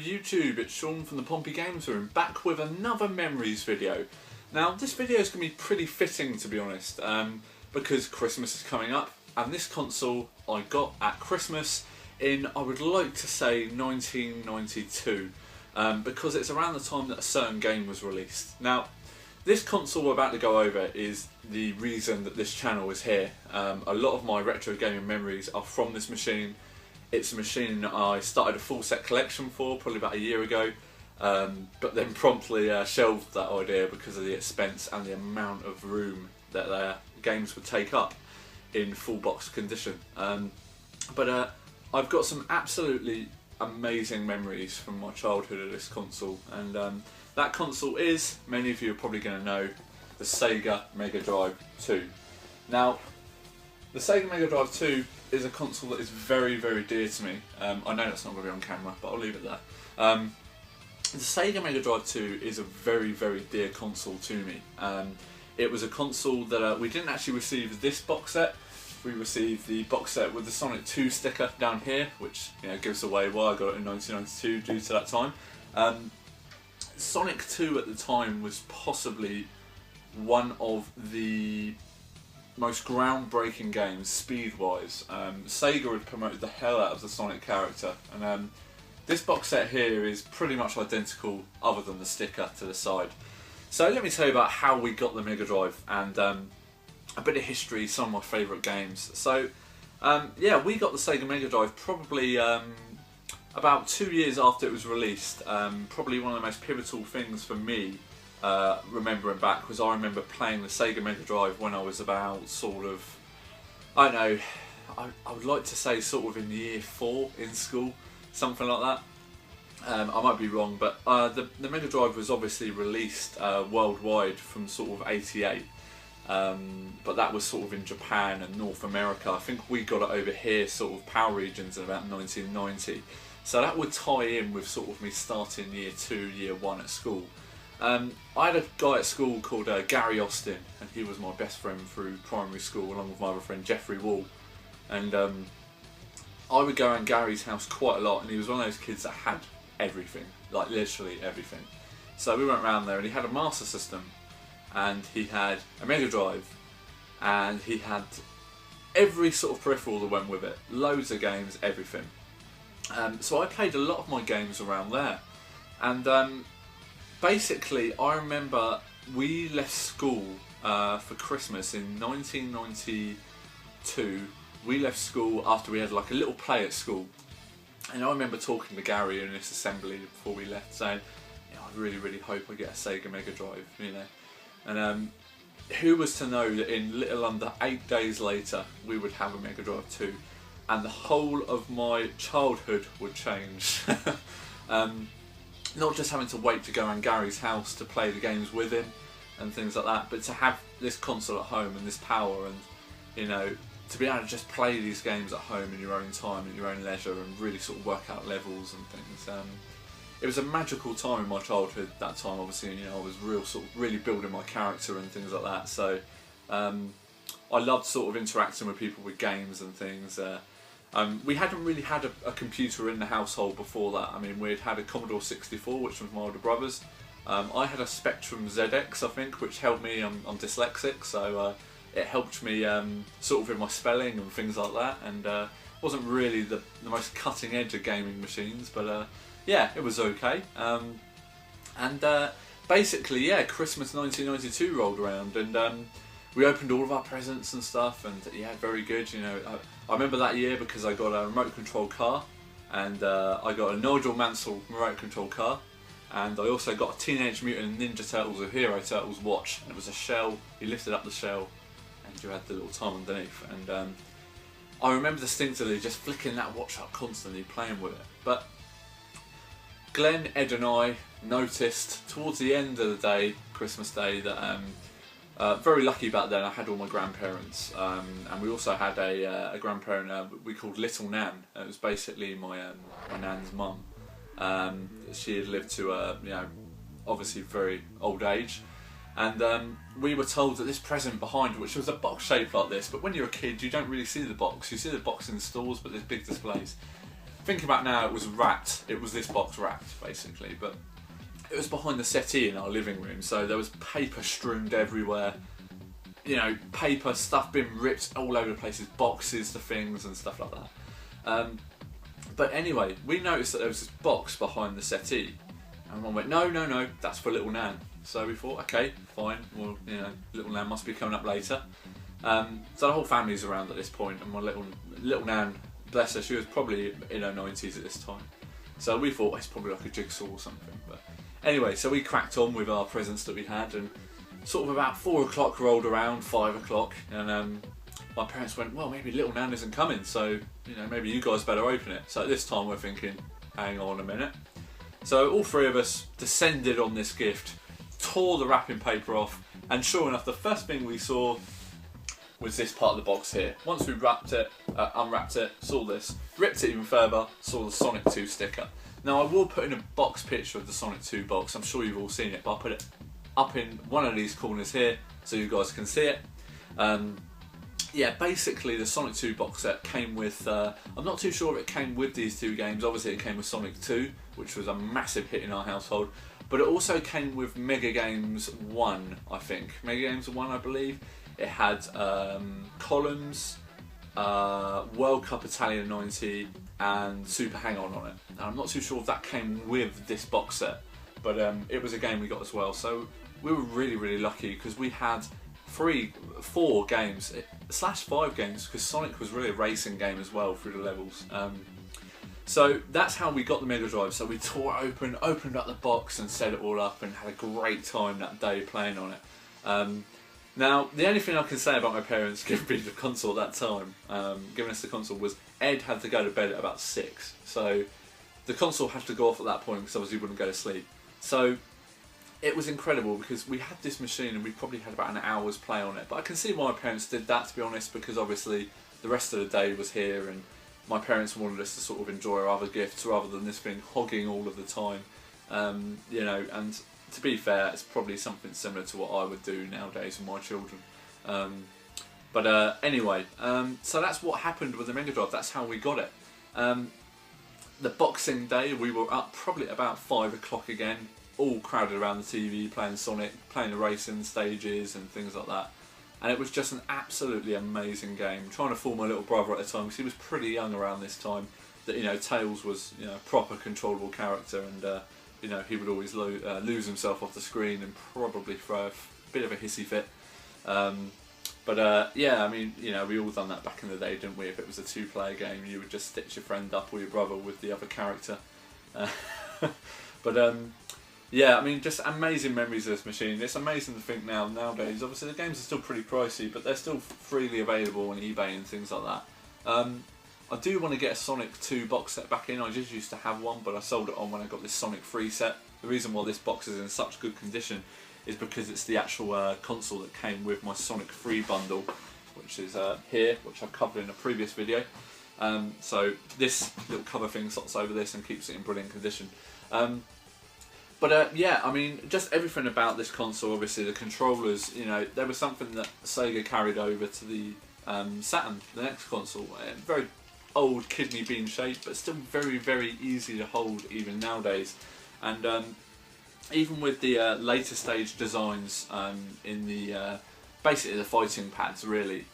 YouTube, it's Sean from the Pompey Games Room, back with another memories video. Now this video is going to be pretty fitting, to be honest, because Christmas is coming up and this console I got at Christmas in, I would like to say, 1992, because it's around the time that a certain game was released. Now this console we're about to go over is the reason that this channel is here. A lot of my retro gaming memories are from this machine. It's a machine that I started a full set collection for probably about a year ago, but then promptly shelved that idea because of the expense and the amount of room that their games would take up in full box condition. But I've got some absolutely amazing memories from my childhood of this console, and that console is, many of you are probably going to know, the Sega Megadrive 2. Now, the Sega Megadrive 2 is a console that is very, very dear to me. I know that's not going to be on camera, but I'll leave it there. The Sega Megadrive 2 is a very, very dear console to me. It was a console that we didn't actually receive this box set. We received the box set with the Sonic 2 sticker down here, which gives away why I got it in 1992 due to that time. Sonic 2 at the time was possibly one of the most groundbreaking games, speed-wise. Sega had promoted the hell out of the Sonic character, and this box set here is pretty much identical other than the sticker to the side. So let me tell you about how we got the Mega Drive and a bit of history, some of my favourite games. So yeah, we got the Sega Mega Drive probably about 2 years after it was released. Probably one of the most pivotal things for me, remembering back, was I remember playing the Sega Mega Drive when I was about sort of, I don't know, I would like to say sort of in year 4 in school, something like that. I might be wrong, but the Mega Drive was obviously released worldwide from sort of '88, but that was sort of in Japan and North America. I think we got it over here, sort of PAL regions, in about 1990. So that would tie in with sort of me starting year 2, year 1 at school. I had a guy at school called Gary Austin, and he was my best friend through primary school, along with my other friend Jeffrey Wall. And I would go around Gary's house quite a lot, and he was one of those kids that had everything, like literally everything. So we went around there, and he had a Master System, and he had a Mega Drive, and he had every sort of peripheral that went with it, loads of games, everything. So I played a lot of my games around there, and basically I remember we left school for Christmas in 1992. We left school after we had like a little play at school, and I remember talking to Gary in this assembly before we left, saying, I really, really hope I get a Sega Mega Drive, and who was to know that in little under 8 days later we would have a Mega Drive 2, and the whole of my childhood would change. Not just having to wait to go around Gary's house to play the games with him and things like that, but to have this console at home and this power, and to be able to just play these games at home in your own time, in your own leisure, and really sort of work out levels and things. It was a magical time in my childhood, that time. Obviously, I was really building my character and things like that. So I loved sort of interacting with people with games and things. We hadn't really had a computer in the household before that. I mean, we'd had a Commodore 64, which was my older brother's. I had a Spectrum ZX, I think, which helped me. I'm dyslexic, so it helped me sort of with my spelling and things like that. And wasn't really the most cutting edge of gaming machines, but yeah, it was okay. Basically, yeah, Christmas 1992 rolled around, and we opened all of our presents and stuff, and yeah, very good. I remember that year because I got a remote control car, and I got a Nigel Mansell remote control car, and I also got a Teenage Mutant Ninja Turtles or Hero Turtles watch, and it was a shell. You lifted up the shell, and you had the little time underneath, and I remember distinctly just flicking that watch up constantly, playing with it. But Glenn, Ed and I noticed towards the end of the day, Christmas Day, that very lucky back then I had all my grandparents, and we also had a grandparent we called Little Nan. It was basically my nan's mum. She had lived to obviously very old age, and we were told that this present behind, which was a box shaped like this, but when you're a kid you don't really see the box. You see the box in the stores, but there's big displays. thinking back now, it was wrapped. It was this box wrapped, basically, but it was behind the settee in our living room, so there was paper strewn everywhere. You know, paper, stuff being ripped all over the places, boxes to things and stuff like that. But anyway, we noticed that there was this box behind the settee, and Mum went, no, that's for little Nan. So we thought, okay, fine, well, you know, little Nan must be coming up later. So the whole family's around at this point, and my little Nan, bless her, she was probably in her 90s at this time. So we thought, it's probably like a jigsaw or something. But anyway, so we cracked on with our presents that we had, and sort of about 4 o'clock rolled around, 5 o'clock, and my parents went, well, maybe little Nan isn't coming, so, you know, maybe you guys better open it. So at this time we're thinking, hang on a minute. So all three of us descended on this gift, tore the wrapping paper off, and sure enough, the first thing we saw was this part of the box here. Once we wrapped it, unwrapped it, saw this, ripped it even further, saw the Sonic 2 sticker. Now I will put in a box picture of the Sonic 2 box, I'm sure you've all seen it, but I'll put it up in one of these corners here so you guys can see it. Yeah, basically the Sonic 2 box set came with, I'm not too sure if it came with these two games, obviously it came with Sonic 2, which was a massive hit in our household, but it also came with Mega Games 1, I think. Mega Games 1, I believe. It had Columns, World Cup Italia 90 and Super Hang-On on it. And I'm not too sure if that came with this box set, but it was a game we got as well. So we were really lucky because we had 4 games, slash 5 games, because Sonic was really a racing game as well through the levels. So that's how we got the Mega Drive. So we tore it open, opened up the box and set it all up and had a great time that day playing on it. Now, the only thing I can say about my parents giving me the console at that time, giving us the console, was Ed had to go to bed at about 6. So the console had to go off at that point because obviously he wouldn't go to sleep. So it was incredible because we had this machine and we probably had about an hour's play on it. But I can see why my parents did that, to be honest, because obviously the rest of the day was here and my parents wanted us to sort of enjoy our other gifts rather than this thing hogging all of the time. You know, and to be fair, it's probably something similar to what I would do nowadays with my children. Anyway, so that's what happened with the Mega Drive. That's how we got it. The Boxing Day, we were up probably at about 5 o'clock again, all crowded around the TV, playing Sonic, playing the racing stages and things like that. And it was just an absolutely amazing game. Trying to fool my little brother at the time, because he was pretty young around this time, that, you know, Tails was, you know, a proper controllable character, and you know, he would always lose himself off the screen and probably throw a bit of a hissy fit. Yeah, I mean, you know, we all done that back in the day, didn't we? If it was a 2-player game, you would just stitch your friend up or your brother with the other character. Yeah, I mean, just amazing memories of this machine. It's amazing to think nowadays, obviously the games are still pretty pricey, but they're still freely available on eBay and things like that. I do want to get a Sonic 2 box set back in. I just used to have one, but I sold it on when I got this Sonic 3 set. The reason why this box is in such good condition is because it's the actual console that came with my Sonic 3 bundle, which is here, which I've covered in a previous video. So this little cover thing slots over this and keeps it in brilliant condition. Yeah, I mean, just everything about this console, obviously the controllers, you know, there was something that Sega carried over to the Saturn, the next console. Very old kidney bean shape, but still very easy to hold even nowadays. And even with the later stage designs in the basically the fighting pads, really,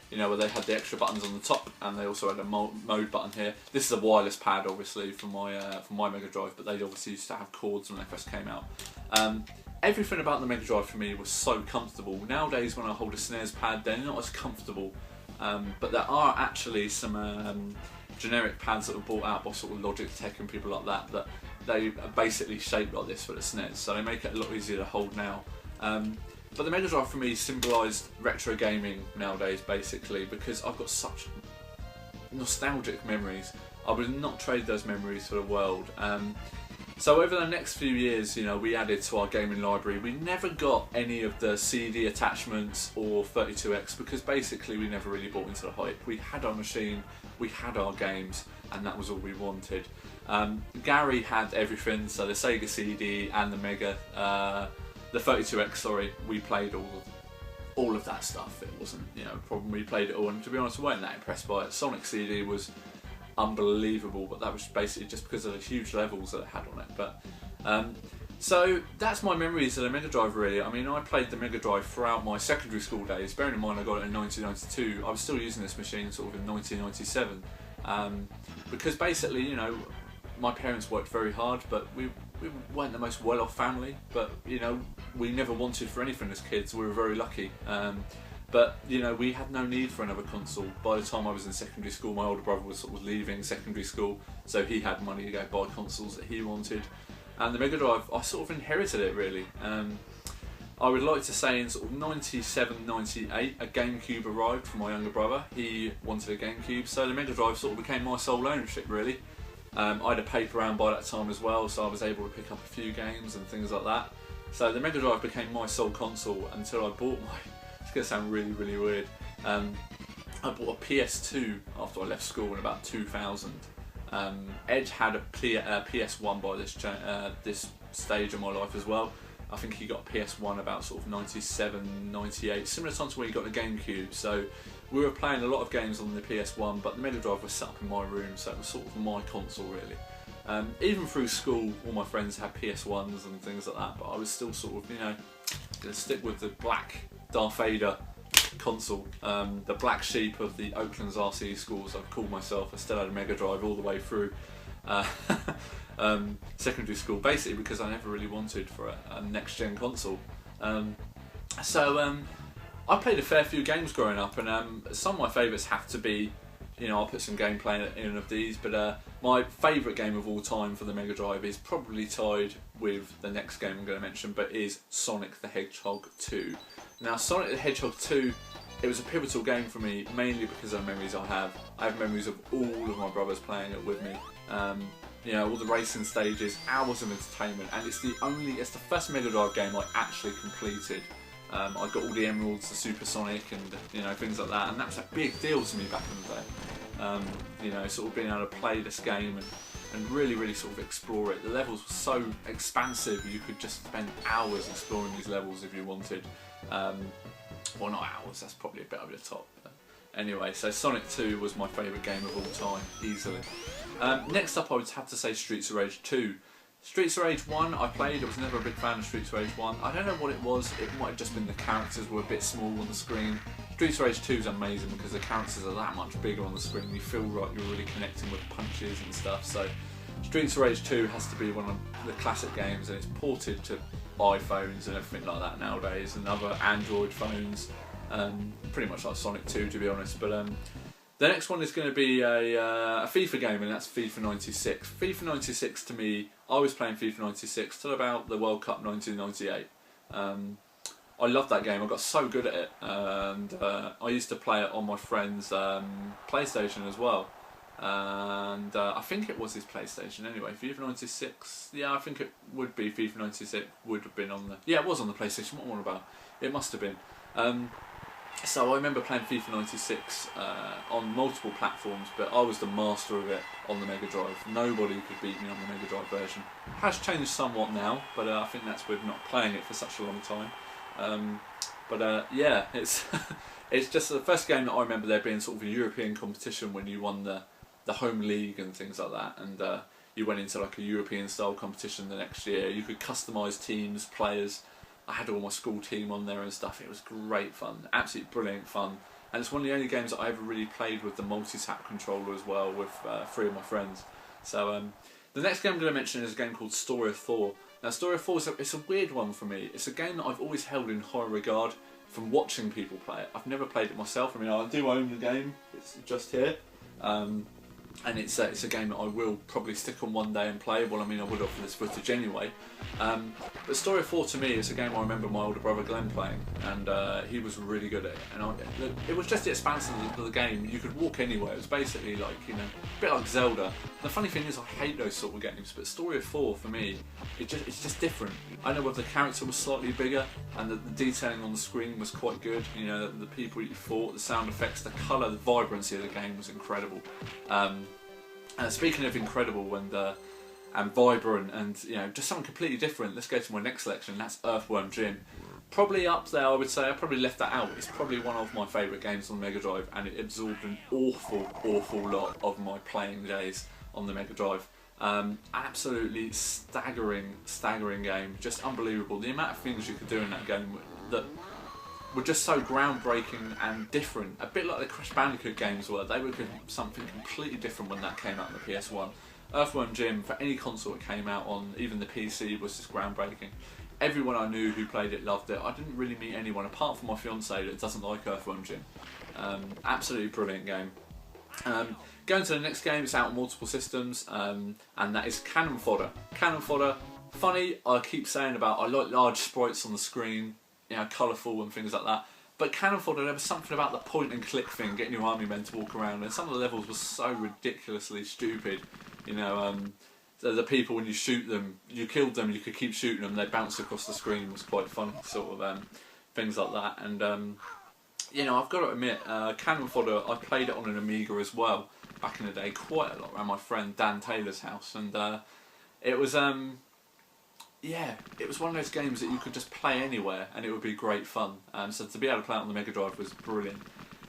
you know, where they had the extra buttons on the top and they also had a mode button here. This is a wireless pad, obviously, for my Mega Drive, but they obviously used to have cords when they first came out. Everything about the Mega Drive for me was so comfortable. Nowadays when I hold a SNES pad, they're not as comfortable. But there are actually some generic pads that were bought out by sort of Logitech and people like that, that they are basically shaped like this for the SNES, so they make it a lot easier to hold now. But the Mega Drive for me symbolised retro gaming nowadays, basically, because I've got such nostalgic memories. I would not trade those memories for the world. So over the next few years, you know, we added to our gaming library. We never got any of the CD attachments or 32X because basically we never really bought into the hype. We had our machine, we had our games, and that was all we wanted. Gary had everything, so the Sega CD and the Mega, the 32X, sorry, we played all of that stuff. It wasn't, you know, a problem, we played it all, and to be honest, I wasn't that impressed by it. Sonic CD was unbelievable, but that was basically just because of the huge levels that it had on it. But so that's my memories of the Mega Drive really. I mean, I played the Mega Drive throughout my secondary school days. Bearing in mind I got it in 1992, I was still using this machine sort of in 1997, because basically, you know, my parents worked very hard, but we weren't the most well-off family, but you know, we never wanted for anything as kids. We were very lucky. But you know, we had no need for another console. By the time I was in secondary school, my older brother was sort of leaving secondary school, so he had money to go buy consoles that he wanted. And the Mega Drive, I sort of inherited it really. I would like to say in sort of 97, 98, a GameCube arrived for my younger brother. He wanted a GameCube, so the Mega Drive sort of became my sole ownership really. I had a paper round by that time as well, so I was able to pick up a few games and things like that. So the Mega Drive became my sole console until I bought my, it's going to sound really, really weird, I bought a PS2 after I left school in about 2000. Edge had a PS1 by this stage of my life as well. I think he got a PS1 about sort of 97, 98, similar time to when he got the GameCube. So we were playing a lot of games on the PS1, but the Mega Drive was set up in my room, so it was sort of my console really. Even through school, all my friends had PS1s and things like that, but I was still sort of, you know, going to stick with the black Darth Vader console, the black sheep of the Oakland's RC schools, I've called myself. I still had a Mega Drive all the way through secondary school, basically because I never really wanted for a next-gen console. I played a fair few games growing up, and some of my favourites have to be, you know, I'll put some gameplay in of these, but my favourite game of all time for the Mega Drive is probably tied with the next game I'm going to mention, but is Sonic the Hedgehog 2. Now, Sonic the Hedgehog 2, it was a pivotal game for me, mainly because of the memories I have. I have memories of all of my brothers playing it with me. You know, all the racing stages, hours of entertainment, and it's the first Mega Drive game I actually completed. I got all the emeralds, the Supersonic, and you know, things like that, and that was a big deal to me back in the day. You know, sort of being able to play this game and really, really sort of explore it. The levels were so expansive, you could just spend hours exploring these levels if you wanted. Well, not hours, that's probably a bit over the top. But anyway, so Sonic 2 was my favourite game of all time, easily. Next up, I would have to say Streets of Rage 2. Streets of Rage 1 I played, I was never a big fan of Streets of Rage 1. I don't know what it was, it might have just been the characters were a bit small on the screen. Streets of Rage 2 is amazing because the characters are that much bigger on the screen, you feel like you're really connecting with punches and stuff. So Streets of Rage 2 has to be one of the classic games, and it's ported to iPhones and everything like that nowadays, and other Android phones, pretty much like Sonic 2 to be honest. But the next one is going to be a FIFA game, and that's FIFA 96. FIFA 96 to me, I was playing FIFA 96 till about the World Cup 1998. I loved that game, I got so good at it, and I used to play it on my friend's PlayStation as well. And I think it was his PlayStation anyway. FIFA 96, yeah, I think it would be. FIFA 96 would have been on the, yeah, it was on the PlayStation, what am I on about? It must have been. So I remember playing FIFA 96 on multiple platforms, but I was the master of it on the Mega Drive. Nobody could beat me on the Mega Drive version. It has changed somewhat now, but I think that's with not playing it for such a long time. Yeah, it's it's just the first game that I remember there being sort of a European competition when you won the home league and things like that, and you went into like a European style competition the next year. You could customise teams, players. I had all my school team on there and stuff. It was great fun, absolutely brilliant fun, and it's one of the only games that I ever really played with the multi-tap controller as well, with 3 of my friends. So the next game I'm going to mention is a game called Story of Thor. Now, Story of Thor it's a weird one for me. It's a game that I've always held in high regard from watching people play it. I've never played it myself. I mean, I do own the game. It's just here. And it's a game that I will probably stick on one day and play. Well, I mean, I would have for this footage anyway. But Story of Thor to me is a game I remember my older brother Glenn playing, and he was really good at it. And it was just the expansion of the game. You could walk anywhere. It was basically like, you know, a bit like Zelda. And the funny thing is, I hate those sort of games, but Story of Thor for me, it's just different. I know whether the character was slightly bigger, and the detailing on the screen was quite good. You know, the people you fought, the sound effects, the colour, the vibrancy of the game was incredible. Speaking of incredible and vibrant and, you know, just something completely different, let's go to my next selection. That's Earthworm Jim. Probably up there, I would say. I probably left that out. It's probably one of my favourite games on the Mega Drive, and it absorbed an awful lot of my playing days on the Mega Drive. Absolutely staggering game, just unbelievable. The amount of things you could do in that game that were just so groundbreaking and different. A bit like the Crash Bandicoot games were. They were something completely different when that came out on the PS1. Earthworm Jim, for any console it came out on, even the PC, was just groundbreaking. Everyone I knew who played it loved it. I didn't really meet anyone, apart from my fiance, that doesn't like Earthworm Jim. Absolutely brilliant game. Going to the next game, it's out on multiple systems, and that is Cannon Fodder. Cannon Fodder, funny, I keep saying about I like large sprites on the screen, you know, colourful and things like that. But Cannon Fodder, there was something about the point and click thing, getting your army men to walk around, and some of the levels were so ridiculously stupid. You know, the people, when you shoot them, you killed them, you could keep shooting them, they bounced across the screen. It was quite fun, sort of things like that. And you know, I've got to admit, Cannon Fodder, I played it on an Amiga as well back in the day, quite a lot, around my friend Dan Taylor's house, and it was yeah, it was one of those games that you could just play anywhere and it would be great fun. So to be able to play it on the Mega Drive was brilliant.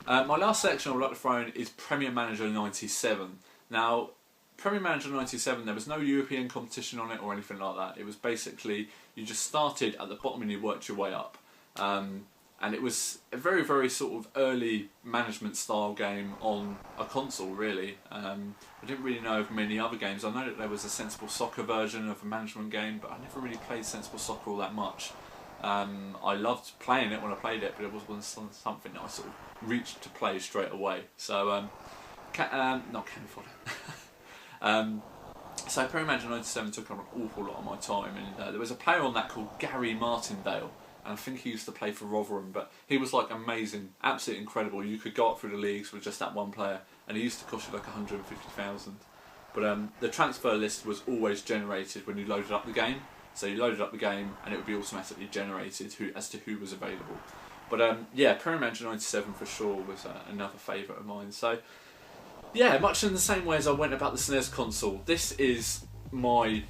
My last selection I would like to throw in is Premier Manager 97. Now, Premier Manager 97, there was no European competition on it or anything like that. It was basically, you just started at the bottom and you worked your way up. And it was a very sort of early management style game on a console, really. I didn't really know of many other games. I know that there was a Sensible Soccer version of a management game, but I never really played Sensible Soccer all that much. I loved playing it when I played it, but it wasn't something that I sort of reached to play straight away. So, not Cannon Fodder. So Premier Manager 97 took up an awful lot of my time, and there was a player on that called Gary Martindale, and I think he used to play for Rotherham, but he was like amazing, absolutely incredible. You could go up through the leagues with just that one player, and he used to cost you like 150,000. But the transfer list was always generated when you loaded up the game. So you loaded up the game, and it would be automatically generated as to who was available. But yeah, Premier Manager 97 for sure was another favourite of mine. So yeah, much in the same way as I went about the SNES console, this is my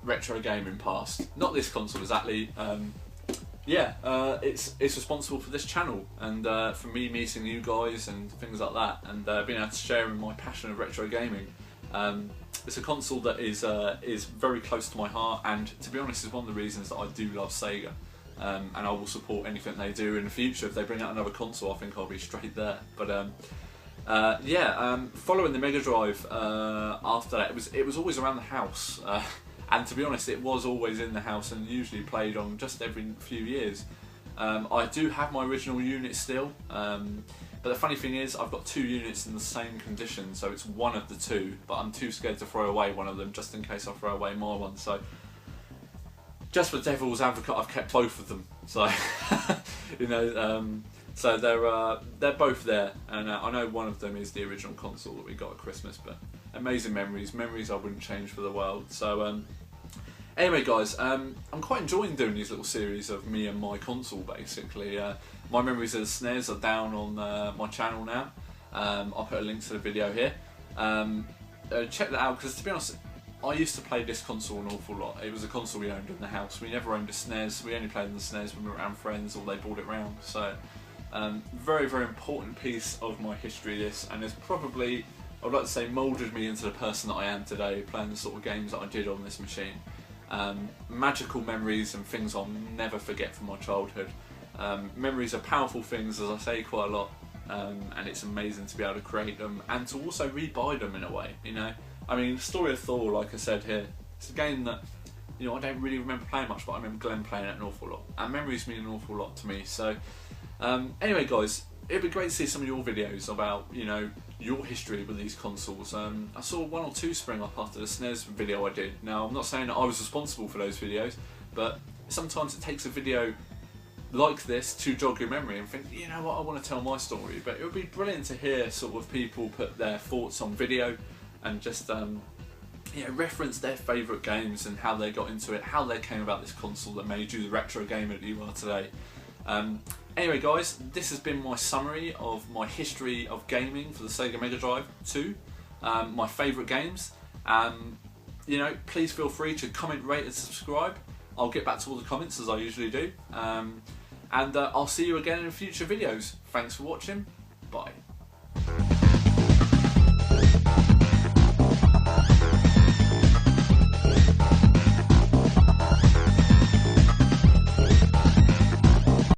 retro gaming past. Not this console exactly. Yeah, it's responsible for this channel and for me meeting you guys and things like that, and being able to share in my passion of retro gaming. It's a console that is very close to my heart, and to be honest, is one of the reasons that I do love Sega. And I will support anything they do in the future. If they bring out another console, I think I'll be straight there. But yeah, following the Mega Drive after that, it was always around the house. And to be honest, it was always in the house and usually played on just every few years. I do have my original unit still, but the funny thing is I've got two units in the same condition, so it's one of the two, but I'm too scared to throw away one of them just in case I throw away my one. So just for devil's advocate, I've kept both of them. So you know, so they're both there, and I know one of them is the original console that we got at Christmas, but amazing memories I wouldn't change for the world. So anyway guys, I'm quite enjoying doing these little series of me and my console basically. My memories of the SNES are down on my channel now. I'll put a link to the video here. Check that out, because to be honest, I used to play this console an awful lot. It was a console we owned in the house. We never owned a SNES, we only played on the SNES when we were around friends or they brought it round. So very important piece of my history this, and it's probably, I would like to say, moulded me into the person that I am today, playing the sort of games that I did on this machine. Magical memories and things I'll never forget from my childhood. Memories are powerful things, as I say quite a lot, and it's amazing to be able to create them and to also rebuy them in a way, you know. I mean, Story of Thor, like I said here, it's a game that, you know, I don't really remember playing much, but I remember Glenn playing it an awful lot, and memories mean an awful lot to me. So anyway guys, it'd be great to see some of your videos about, you know, your history with these consoles. I saw one or two spring up after the SNES video I did. Now, I'm not saying that I was responsible for those videos, but sometimes it takes a video like this to jog your memory and think, you know what, I want to tell my story. But it would be brilliant to hear sort of people put their thoughts on video and just you know, reference their favourite games and how they got into it, how they came about this console that made you the retro gamer that you are today. Anyway guys, this has been my summary of my history of gaming for the Sega Mega Drive 2, my favourite games. You know, please feel free to comment, rate and subscribe. I'll get back to all the comments as I usually do. And I'll see you again in future videos. Thanks for watching. Bye.